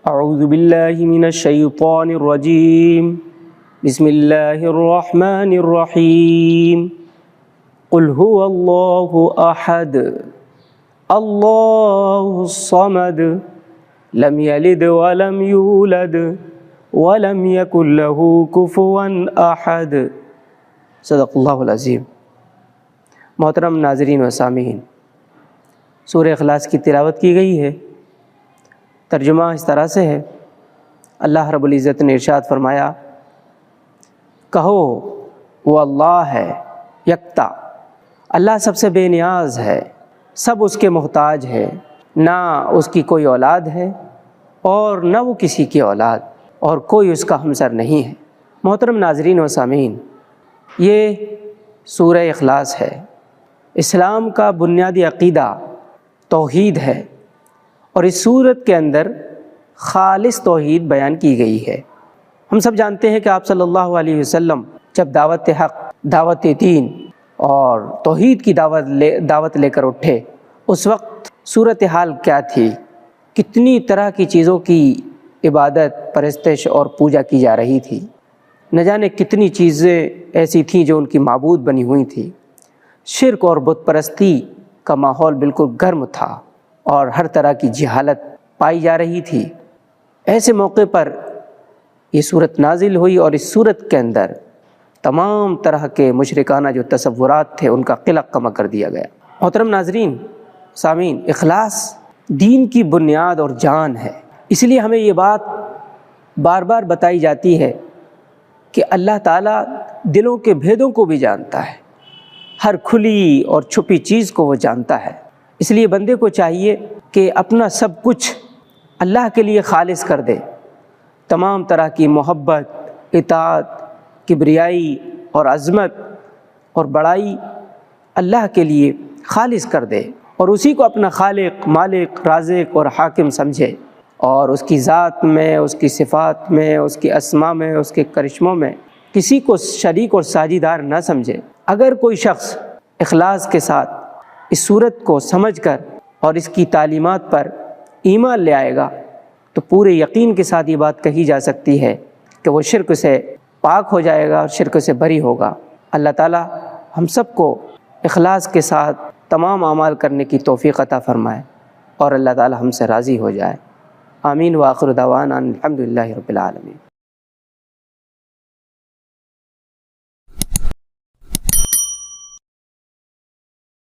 اعوذ باللہ من الشیطان الرجیم بسم اللہ الرحمن الرحیم قل هو اللہ احد اللہ الصمد لم یلد ولم یولد ولم یکن له کفوا احد۔ صدق اللہ العظیم۔ محترم ناظرین و سامعین، سورہ اخلاص کی تلاوت کی گئی ہے۔ ترجمہ اس طرح سے ہے، اللہ رب العزت نے ارشاد فرمایا، کہو وہ اللہ ہے یکتا، اللہ سب سے بے نیاز ہے، سب اس کے محتاج ہے، نہ اس کی کوئی اولاد ہے اور نہ وہ کسی کی اولاد، اور کوئی اس کا ہمسر نہیں ہے۔ محترم ناظرین و سامعین، یہ سورہ اخلاص ہے۔ اسلام کا بنیادی عقیدہ توحید ہے، اور اس سورت کے اندر خالص توحید بیان کی گئی ہے۔ ہم سب جانتے ہیں کہ آپ صلی اللہ علیہ وسلم جب دعوت حق، دعوت دین اور توحید کی دعوت لے کر اٹھے، اس وقت صورتحال کیا تھی؟ کتنی طرح کی چیزوں کی عبادت، پرستش اور پوجا کی جا رہی تھی۔ نہ جانے کتنی چیزیں ایسی تھیں جو ان کی معبود بنی ہوئی تھیں۔ شرک اور بت پرستی کا ماحول بالکل گرم تھا اور ہر طرح کی جہالت پائی جا رہی تھی۔ ایسے موقع پر یہ صورت نازل ہوئی، اور اس صورت کے اندر تمام طرح کے مشرکانہ جو تصورات تھے ان کا قلع کما کر دیا گیا۔ محترم ناظرین سامعین، اخلاص دین کی بنیاد اور جان ہے۔ اس لیے ہمیں یہ بات بار بار بتائی جاتی ہے کہ اللہ تعالیٰ دلوں کے بھیدوں کو بھی جانتا ہے، ہر کھلی اور چھپی چیز کو وہ جانتا ہے۔ اس لیے بندے کو چاہیے کہ اپنا سب کچھ اللہ کے لیے خالص کر دے، تمام طرح کی محبت، اطاعت، کبریائی اور عظمت اور بڑائی اللہ کے لیے خالص کر دے، اور اسی کو اپنا خالق، مالک، رازق اور حاکم سمجھے، اور اس کی ذات میں، اس کی صفات میں، اس کی اسماء میں، اس کے کرشموں میں کسی کو شریک اور ساجیدار نہ سمجھے۔ اگر کوئی شخص اخلاص کے ساتھ اس صورت کو سمجھ کر اور اس کی تعلیمات پر ایمان لے آئے گا تو پورے یقین کے ساتھ یہ بات کہی جا سکتی ہے کہ وہ شرک سے پاک ہو جائے گا اور شرک سے بری ہوگا۔ اللہ تعالی ہم سب کو اخلاص کے ساتھ تمام اعمال کرنے کی توفیق عطا فرمائے، اور اللہ تعالی ہم سے راضی ہو جائے۔ آمین۔ وآخر دعوانا الحمدللہ رب العالمین۔